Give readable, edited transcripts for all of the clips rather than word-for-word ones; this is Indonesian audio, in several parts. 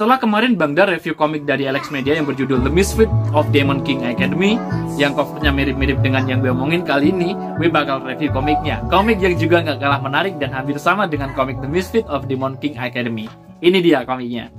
Setelah kemarin Bang Dar review komik dari Alex Media yang berjudul The Misfit of Demon King Academy, yang covernya mirip-mirip dengan yang gue omongin, kali ini gue bakal review komiknya. Komik yang juga nggak kalah menarik dan hampir sama dengan komik The Misfit of Demon King Academy. Ini dia komiknya.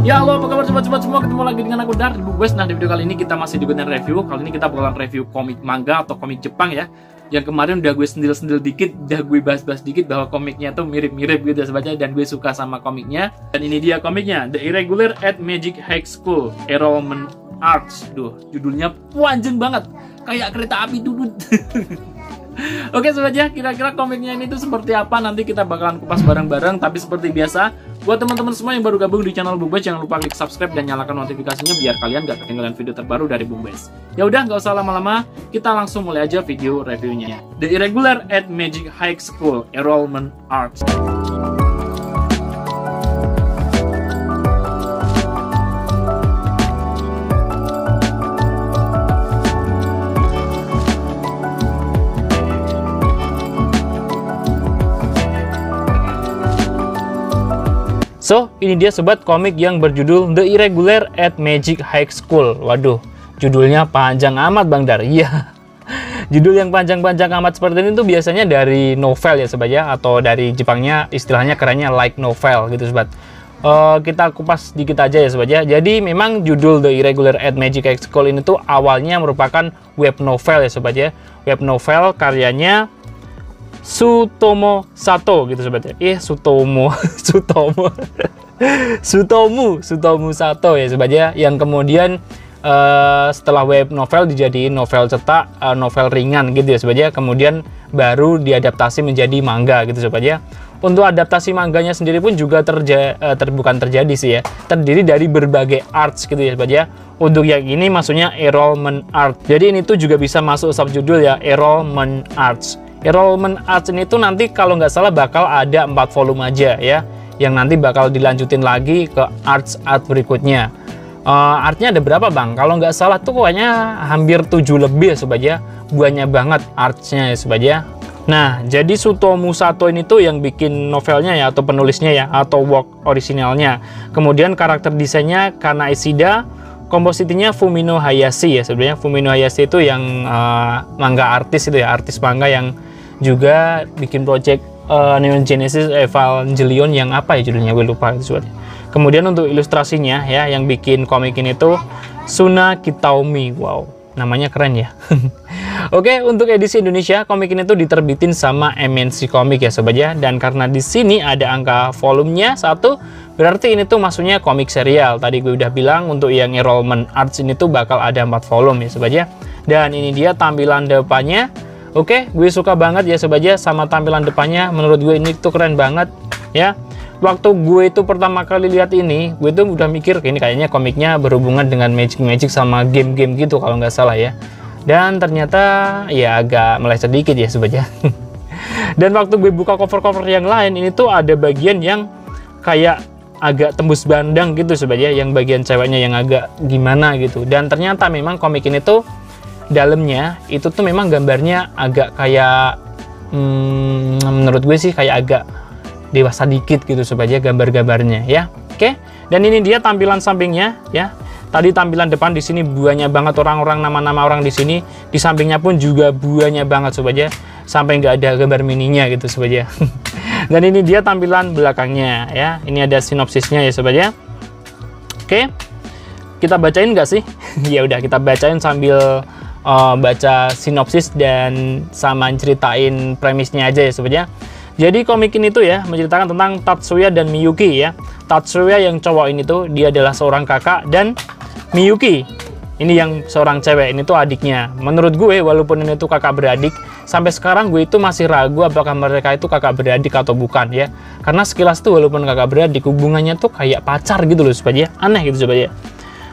Ya halo, apa kabar sobat-sobat semua, ketemu lagi dengan aku Dar di Bung Wes. Nah, di video kali ini kita masih dengan review. Kali ini kita bakalan review komik manga atau komik Jepang ya. Yang kemarin udah gue sendil-sendil dikit, udah gue bahas-bahas dikit bahwa komiknya tuh mirip-mirip gitu sebagai, dan gue suka sama komiknya. Dan ini dia komiknya, The Irregular at Magic High School Enrollment Arts. Duh, judulnya panjang banget, kayak kereta api dudut. Oke sobat ya, kira-kira komiknya ini tuh seperti apa, nanti kita bakalan kupas bareng-bareng. Tapi seperti biasa, buat teman-teman semua yang baru gabung di channel Bung Wes, jangan lupa klik subscribe dan nyalakan notifikasinya biar kalian gak ketinggalan video terbaru dari Bung Wes. Ya udah, gak usah lama-lama, kita langsung mulai aja video reviewnya. The Irregular at Magic High School Enrollment Arts. So, ini dia sobat komik yang berjudul The Irregular at Magic High School. Waduh, judulnya panjang amat Bang Dar. Iya, judul yang panjang-panjang amat seperti ini tuh biasanya dari novel ya sobat ya, atau dari Jepangnya istilahnya kerennya light novel gitu sobat. Kita kupas dikit aja ya sobat ya. Jadi memang judul The Irregular at Magic High School ini tuh awalnya merupakan web novel ya sobat ya. Web novel karyanya Tsutomu Sato gitu sobat ya. Tsutomu Sato ya sobat ya, yang kemudian setelah web novel dijadiin novel cetak, novel ringan gitu ya sobat ya, kemudian baru diadaptasi menjadi manga gitu sobat ya. Untuk adaptasi mangganya sendiri pun juga bukan terjadi sih ya, terdiri dari berbagai arts gitu ya sobat ya. Untuk yang ini maksudnya enrollment art, jadi ini tuh juga bisa masuk subjudul ya, enrollment arts. Enrollment Arts ini tuh nanti kalau nggak salah bakal ada 4 volume aja ya, yang nanti bakal dilanjutin lagi ke art berikutnya. Artnya ada berapa Bang? Kalau nggak salah tuh kayaknya hampir 7 lebih ya sobat ya, banyak banget artsnya ya sobat ya. Nah, jadi Tsutomu Sato ini tuh yang bikin novelnya ya, atau penulisnya ya, atau work originalnya. Kemudian karakter desainnya Kana Ishida, kompositinya Fumino Hayashi ya sebenarnya. Fumino Hayashi itu yang manga artis itu ya, artis manga yang juga bikin project Neon Genesis Evangelion yang apa ya judulnya, gue lupa itu sobat. Kemudian untuk ilustrasinya ya, yang bikin komik ini tuh Suna Kitaomi. Wow, namanya keren ya. Oke, untuk edisi Indonesia komik ini tuh diterbitin sama MNC Komik ya sobat ya. Dan karena di sini ada angka volumenya 1, berarti ini tuh maksudnya komik serial. Tadi gue udah bilang untuk yang enrollment arts ini tuh bakal ada 4 volume ya sobat ya. Dan ini dia tampilan depannya. Oke, gue suka banget ya sobat ya sama tampilan depannya. Menurut gue ini tuh keren banget ya. Waktu gue itu pertama kali lihat ini, gue tuh udah mikir ini kayaknya komiknya berhubungan dengan magic sama game-game gitu kalau nggak salah ya. Dan ternyata ya agak meleset sedikit ya sobat ya. Dan waktu gue buka cover-cover yang lain, ini tuh ada bagian yang kayak agak tembus bandang gitu sobat ya, yang bagian ceweknya yang agak gimana gitu. Dan ternyata memang komik ini tuh dalamnya itu tuh memang gambarnya agak kayak menurut gue sih kayak agak dewasa dikit gitu sobat ya, gambar-gambarnya ya. Oke, dan ini dia tampilan sampingnya ya. Tadi tampilan depan di sini banyak banget orang-orang, nama-nama orang di sini. Di sampingnya pun juga banyak banget sobat ya, sampai nggak ada gambar mininya gitu sobat ya. Dan ini dia tampilan belakangnya ya. Ini ada sinopsisnya ya sobat ya. Oke, kita bacain nggak sih? Ya udah, kita bacain sambil baca sinopsis dan sama ceritain premisnya aja ya sobat ya. Jadi komik ini tuh ya menceritakan tentang Tatsuya dan Miyuki ya. Tatsuya yang cowok ini tuh dia adalah seorang kakak, dan Miyuki ini yang seorang cewek ini tuh adiknya. Menurut gue walaupun ini tuh kakak beradik, sampai sekarang gue itu masih ragu apakah mereka itu kakak beradik atau bukan ya. Karena sekilas tuh walaupun kakak beradik, hubungannya tuh kayak pacar gitu loh sobat ya. Aneh gitu sobat ya.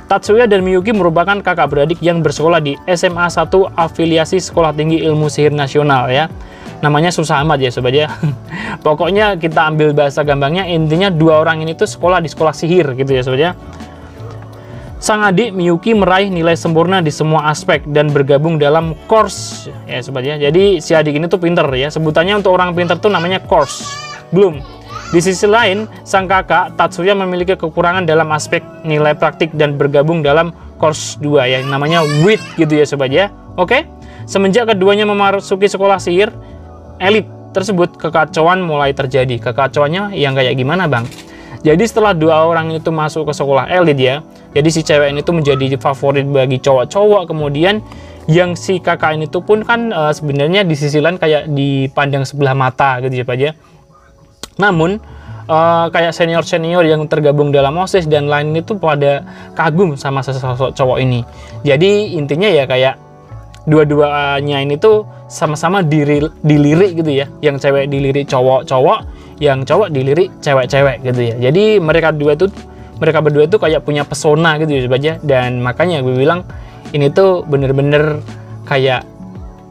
Tatsuya dan Miyuki merupakan kakak beradik yang bersekolah di SMA 1 afiliasi Sekolah Tinggi Ilmu Sihir Nasional ya. Namanya susah amat ya sobat ya. Pokoknya kita ambil bahasa gampangnya, intinya dua orang ini tuh sekolah di sekolah sihir gitu ya sobat ya. Sang adik Miyuki meraih nilai sempurna di semua aspek dan bergabung dalam course ya sobat ya. Jadi si adik ini tuh pinter ya. Sebutannya untuk orang pinter tuh namanya course. Belum. Di sisi lain, sang kakak Tatsuya memiliki kekurangan dalam aspek nilai praktik dan bergabung dalam course 2 ya, yang namanya WIT gitu ya sobat ya. Oke. Semenjak keduanya memasuki sekolah sihir elit tersebut, kekacauan mulai terjadi. Kekacauannya yang kayak gimana bang? Jadi setelah dua orang itu masuk ke sekolah elit ya, jadi si cewek ini tuh menjadi favorit bagi cowok-cowok. Kemudian yang si kakak ini tuh pun kan sebenarnya di sisi lain kayak dipandang sebelah mata gitu ya Pak ya. Namun kayak senior-senior yang tergabung dalam OSIS dan lain itu pada kagum sama sesosok cowok ini. Jadi intinya ya kayak dua-duanya ini tuh sama-sama dilirik gitu ya. Yang cewek dilirik cowok-cowok, yang cowok dilirik cewek-cewek gitu ya. Jadi mereka berdua itu kayak punya pesona gitu ya sobat ya. Dan makanya gue bilang ini tuh bener-bener kayak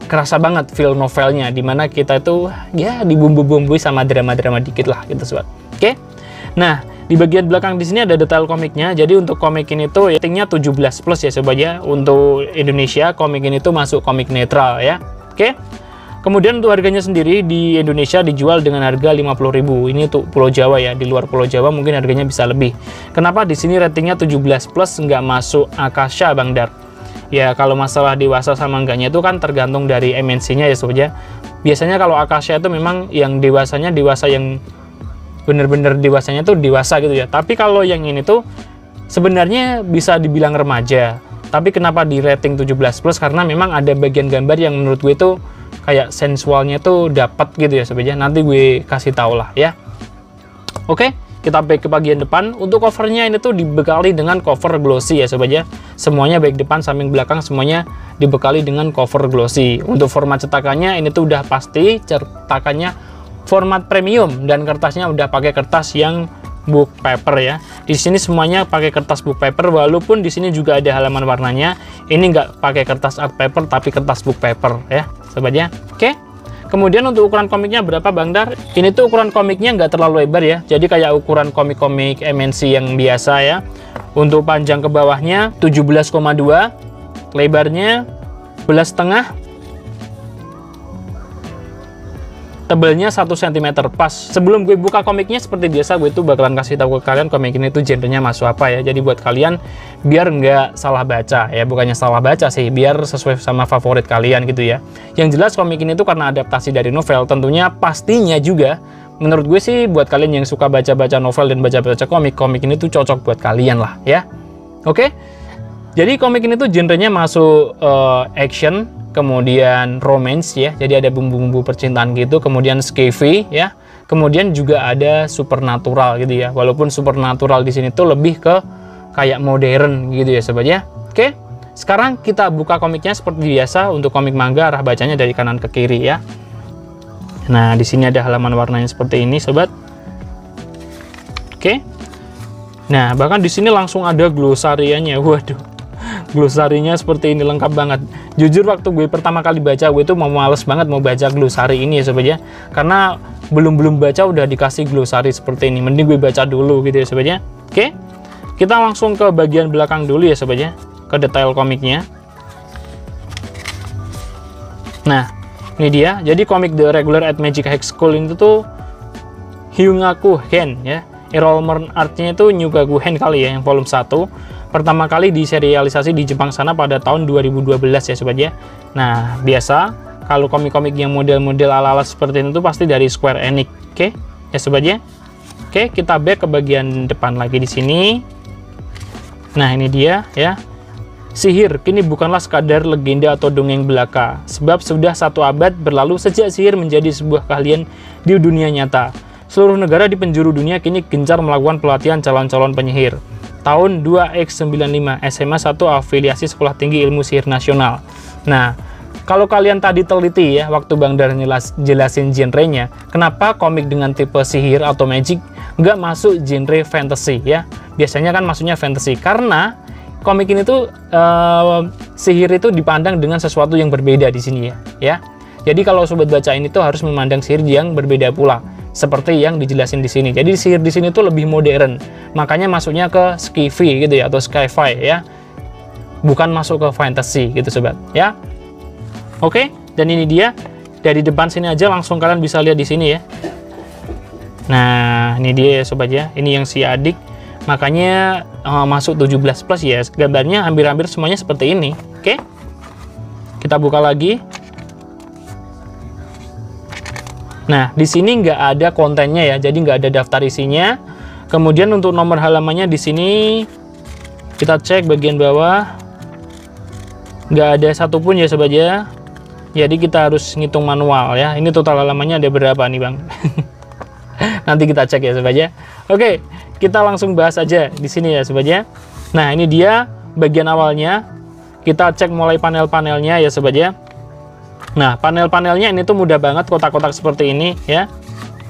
kerasa banget feel novelnya, dimana kita itu ya dibumbu-bumbui sama drama-drama dikit lah gitu sobat. Oke. Nah, di bagian belakang di sini ada detail komiknya. Jadi untuk komik ini tuh ratingnya 17+ ya sobat ya. Untuk Indonesia komik ini tuh masuk komik netral ya. Oke. Kemudian untuk harganya sendiri di Indonesia dijual dengan harga 50.000. Ini untuk Pulau Jawa ya. Di luar Pulau Jawa mungkin harganya bisa lebih. Kenapa di sini ratingnya 17+ nggak masuk Akasha Bang Dar? Ya kalau masalah dewasa sama enggaknya itu kan tergantung dari MNC-nya ya sobat ya. Biasanya kalau Akasha itu memang yang dewasanya dewasa yang bener-bener dewasanya tuh dewasa gitu ya. Tapi kalau yang ini tuh sebenarnya bisa dibilang remaja. Tapi kenapa di rating 17+? Karena memang ada bagian gambar yang menurut gue itu kayak sensualnya tuh dapat gitu ya sobat ya. Nanti gue kasih tau lah ya. Oke, kita back ke bagian depan. Untuk covernya ini tuh dibekali dengan cover glossy ya sobat ya. Semuanya baik depan samping belakang semuanya dibekali dengan cover glossy. Untuk format cetakannya ini tuh udah pasti cetakannya format premium dan kertasnya udah pakai kertas yang book paper ya. Di sini semuanya pakai kertas book paper, walaupun di sini juga ada halaman warnanya. Ini nggak pakai kertas art paper tapi kertas book paper ya sobat ya. Oke. Kemudian untuk ukuran komiknya berapa Bang Dar? Ini tuh ukuran komiknya nggak terlalu lebar ya. Jadi kayak ukuran komik-komik MNC yang biasa ya. Untuk panjang ke bawahnya 17,2, lebarnya 11,5, tebelnya 1 cm pas. Sebelum gue buka komiknya seperti biasa, gue tuh bakalan kasih tahu ke kalian komik ini tuh genrenya masuk apa ya. Jadi buat kalian biar nggak salah baca ya, bukannya salah baca sih, biar sesuai sama favorit kalian gitu ya. Yang jelas komik ini tuh karena adaptasi dari novel, tentunya pastinya juga menurut gue sih buat kalian yang suka baca-baca novel dan baca-baca komik ini tuh cocok buat kalian lah ya. Oke. Jadi komik ini tuh genrenya masuk action, kemudian romance ya, jadi ada bumbu-bumbu percintaan gitu, kemudian sci-fi ya, kemudian juga ada supernatural gitu ya. Walaupun supernatural di sini tuh lebih ke kayak modern gitu ya sobat ya. Oke, sekarang kita buka komiknya seperti biasa. Untuk komik manga arah bacanya dari kanan ke kiri ya. Nah di sini ada halaman warnanya seperti ini sobat. Oke, nah bahkan di sini langsung ada glosarianya. Waduh, glosarinya seperti ini, lengkap banget. Jujur waktu gue pertama kali baca, gue tuh males banget mau baca glosari ini ya sobat ya. Karena belum baca udah dikasih glosari seperti ini. Mending gue baca dulu gitu ya sobat ya. Oke, kita langsung ke bagian belakang dulu ya sobat ya, ke detail komiknya. Nah ini dia. Jadi komik The Regular at Magic High School ini tuh Hyungaku Hen ya. Enrollment artnya itu Nyugaku Hen kali ya, yang volume 1. Pertama kali diserialisasi di Jepang sana pada tahun 2012 ya sobat ya. Nah biasa kalau komik-komik yang model-model ala-ala seperti itu pasti dari Square Enix. Oke ya sobat ya. Oke, kita back ke bagian depan lagi di sini. Nah ini dia ya. Sihir kini bukanlah sekadar legenda atau dongeng belaka, sebab sudah 1 abad berlalu sejak sihir menjadi sebuah keahlian di dunia nyata. Seluruh negara di penjuru dunia kini gencar melakukan pelatihan calon-calon penyihir. Tahun 2X95, SMA 1 afiliasi Sekolah Tinggi Ilmu Sihir Nasional. Nah, kalau kalian tadi teliti ya, waktu Bang Dar jelasin genrenya, kenapa komik dengan tipe sihir atau magic nggak masuk genre fantasy ya? Biasanya kan masuknya fantasy, karena komik ini tuh sihir itu dipandang dengan sesuatu yang berbeda di sini ya. Jadi kalau sobat baca ini tuh harus memandang sihir yang berbeda pula, seperti yang dijelasin di sini. Jadi sihir di sini tuh lebih modern, makanya masuknya ke sci-fi gitu ya, atau sci-fi ya, bukan masuk ke fantasy gitu sobat ya. Oke, dan ini dia dari depan sini aja langsung kalian bisa lihat di sini ya. Nah ini dia ya sobat ya, ini yang si adik, makanya masuk 17+ ya. Gambarnya hampir-hampir semuanya seperti ini. Oke, kita buka lagi. Nah, di sini nggak ada kontennya ya, jadi nggak ada daftar isinya. Kemudian untuk nomor halamannya di sini kita cek bagian bawah, nggak ada satupun ya sobat ya. Jadi kita harus ngitung manual ya. Ini total halamannya ada berapa nih bang? Nanti kita cek ya sobat ya. Oke, kita langsung bahas aja di sini ya sobat ya. Nah ini dia bagian awalnya. Kita cek mulai panel-panelnya ya sobat ya. Nah, panel-panelnya ini tuh mudah banget, kotak-kotak seperti ini ya.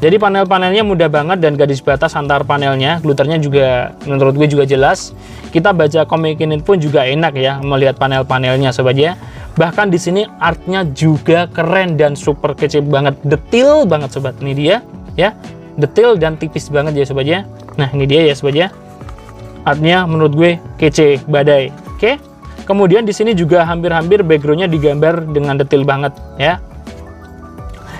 Jadi panel-panelnya mudah banget dan garis batas antar panelnya, gluternya juga menurut gue juga jelas. Kita baca komik ini pun juga enak ya melihat panel-panelnya sobat ya. Bahkan di sini artnya juga keren dan super kece banget, detail banget sobat. Ini dia ya, detail dan tipis banget ya sobat ya. Nah, ini dia ya sobat ya. Artnya menurut gue kece badai. Oke. Kemudian di sini juga hampir-hampir backgroundnya digambar dengan detail banget ya.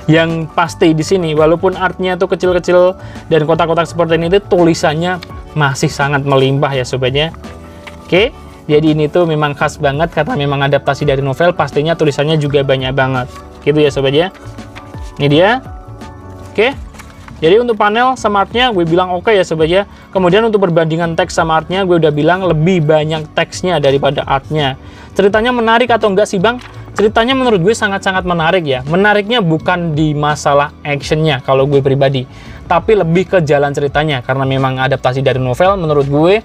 Yang pasti di sini walaupun artnya tuh kecil-kecil dan kotak-kotak seperti ini, tulisannya masih sangat melimpah ya sobatnya. Oke, jadi ini tuh memang khas banget karena memang adaptasi dari novel, pastinya tulisannya juga banyak banget. Gitu ya sobatnya. Ini dia. Oke. Jadi untuk panel sama artnya gue bilang oke ya sobat ya. Kemudian untuk perbandingan teks sama artnya gue udah bilang lebih banyak teksnya daripada artnya. Ceritanya menarik atau enggak sih bang? Ceritanya menurut gue sangat-sangat menarik ya. Menariknya bukan di masalah actionnya kalau gue pribadi, tapi lebih ke jalan ceritanya. Karena memang adaptasi dari novel, menurut gue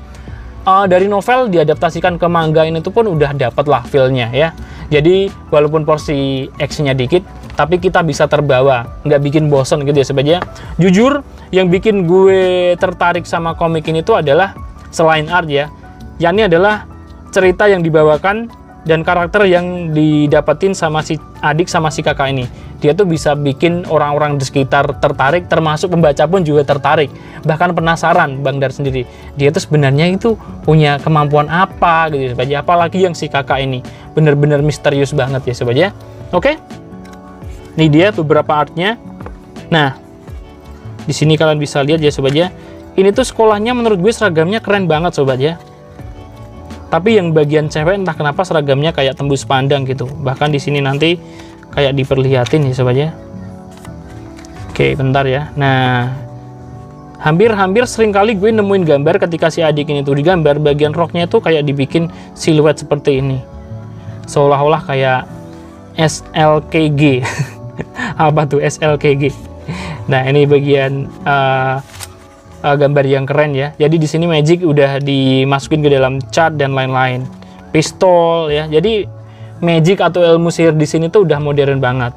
dari novel diadaptasikan ke manga ini tuh pun udah dapet lah feel-nya ya. Jadi walaupun porsi actionnya dikit, tapi kita bisa terbawa, nggak bikin bosen gitu ya sobat ya. Jujur, yang bikin gue tertarik sama komik ini tuh adalah selain art ya, yakni adalah cerita yang dibawakan dan karakter yang didapetin sama si adik sama si kakak ini. Dia tuh bisa bikin orang-orang di sekitar tertarik, termasuk pembaca pun juga tertarik, bahkan penasaran Bang Dar sendiri. Dia tuh sebenarnya itu punya kemampuan apa gitu ya sobat ya. Apalagi yang si kakak ini bener-bener misterius banget ya sobat ya. Oke. Ini dia beberapa artnya. Nah, di sini kalian bisa lihat ya sobat ya. Ini tuh sekolahnya menurut gue seragamnya keren banget sobat ya. Tapi yang bagian cewek entah kenapa seragamnya kayak tembus pandang gitu. Bahkan di sini nanti kayak diperlihatin ya sobat ya. Oke, bentar ya. Nah, hampir sering kali gue nemuin gambar ketika si adik ini tuh digambar bagian roknya tuh kayak dibikin siluet seperti ini. Seolah-olah kayak SLKG. Apa tuh SLKG? Nah, ini bagian gambar yang keren ya. Jadi di sini magic udah dimasukin ke dalam cat dan lain-lain. Pistol ya. Jadi magic atau ilmu sihir di sini tuh udah modern banget.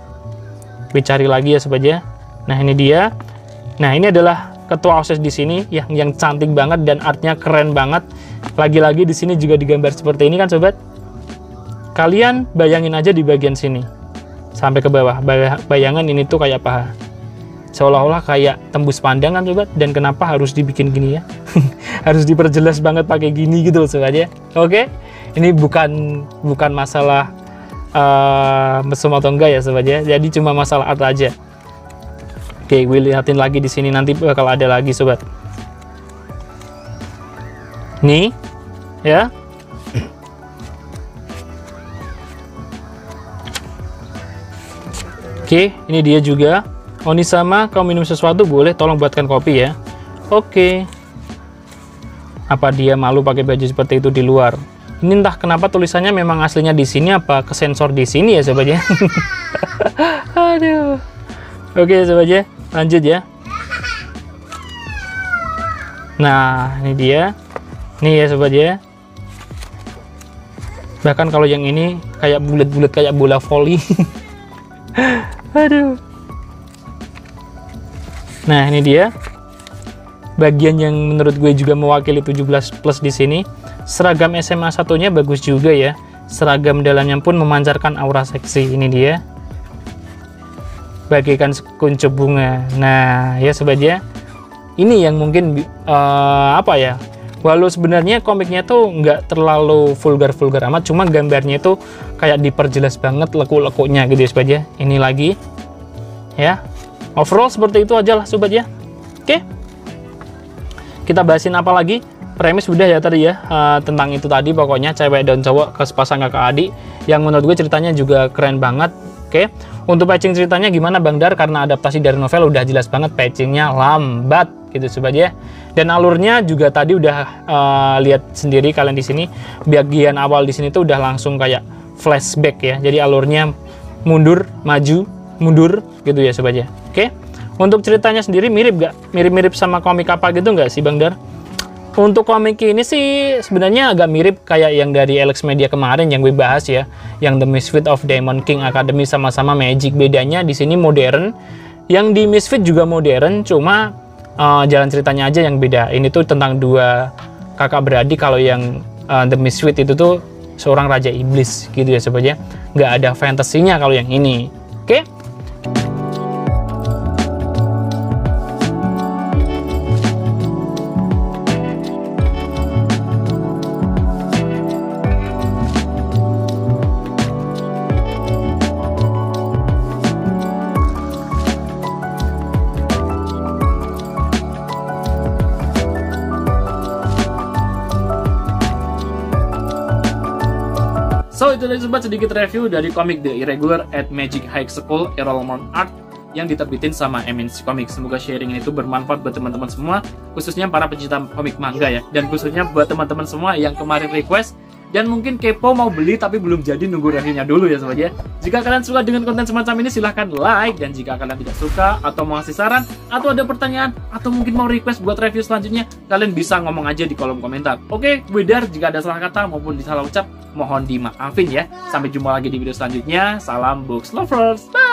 Gue cari lagi ya sobat ya. Nah, ini dia. Nah, ini adalah ketua OSIS di sini yang cantik banget dan artnya keren banget. Lagi-lagi di sini juga digambar seperti ini kan sobat. Kalian bayangin aja di bagian sini sampai ke bawah. Bayangan ini tuh kayak paha. Seolah-olah kayak tembus pandangan sobat. Dan kenapa harus dibikin gini ya? Harus diperjelas banget pakai gini gitu loh sobat ya. Oke. Ini bukan masalah mesum atau enggak ya sobat ya. Jadi cuma masalah art aja. Oke, gue liatin lagi di sini nanti bakal ada lagi sobat. Nih ya. Oke, ini dia juga. Onisama, kau minum sesuatu boleh, tolong buatkan kopi ya. Oke. Apa dia malu pakai baju seperti itu di luar? Ini entah kenapa tulisannya memang aslinya di sini apa kesensor di sini ya sobat ya. Aduh. Oke sobat ya, lanjut ya. Nah, ini dia. Nih ya sobat ya. Bahkan kalau yang ini kayak bulat-bulat kayak bola voli. Aduh. Nah, ini dia bagian yang menurut gue juga mewakili 17+ di sini. Seragam SMA 1-nya bagus juga ya. Seragam dalamnya pun memancarkan aura seksi. Ini dia. Bagaikan kuncup bunga. Nah, ya sobat ya. Ini yang mungkin apa ya? Walau sebenarnya komiknya tuh nggak terlalu vulgar-vulgar amat, cuma gambarnya itu kayak diperjelas banget lekuk-lekuknya gitu ya sobat ya. Ini lagi. Ya. Overall seperti itu aja lah sobat ya. Oke. Kita bahasin apa lagi? Premis udah ya tadi ya, tentang itu tadi pokoknya cewek dan cowok ke sepasang kakak adik yang menurut gue ceritanya juga keren banget. Oke, untuk patching ceritanya gimana Bang Dar? Karena adaptasi dari novel udah jelas banget patchingnya lambat gitu sobat ya. Dan alurnya juga tadi udah lihat sendiri kalian di sini, bagian awal di sini tuh udah langsung kayak flashback ya. Jadi alurnya mundur, maju, mundur gitu ya sobat ya. Oke, untuk ceritanya sendiri mirip gak? Mirip-mirip sama komik apa gitu nggak sih Bang Dar? Untuk komik ini sih sebenarnya agak mirip kayak yang dari Alex Media kemarin yang gue bahas ya, yang The Misfit of Demon King Academy sama-sama Magic. Bedanya di sini modern, yang di Misfit juga modern, cuma jalan ceritanya aja yang beda. Ini tuh tentang dua kakak beradik, kalau yang The Misfit itu tuh seorang raja iblis gitu ya sobat ya. Nggak ada fantasinya kalau yang ini. Oke? So, itu tadi sobat sedikit review dari komik The Irregular at Magic High School Enrollment Art yang diterbitin sama MNC Comics. Semoga sharing ini itu bermanfaat buat teman-teman semua, khususnya para pecinta komik manga ya, dan khususnya buat teman-teman semua yang kemarin request dan mungkin kepo mau beli tapi belum jadi, nunggu reviewnya dulu ya sobat ya. Jika kalian suka dengan konten semacam ini silahkan like, dan jika kalian tidak suka atau mau ngasih saran atau ada pertanyaan atau mungkin mau request buat review selanjutnya, kalian bisa ngomong aja di kolom komentar. Oke, gue Dar, jika ada salah kata maupun salah ucap mohon dimaafin ya. Sampai jumpa lagi di video selanjutnya. Salam books lovers. Bye.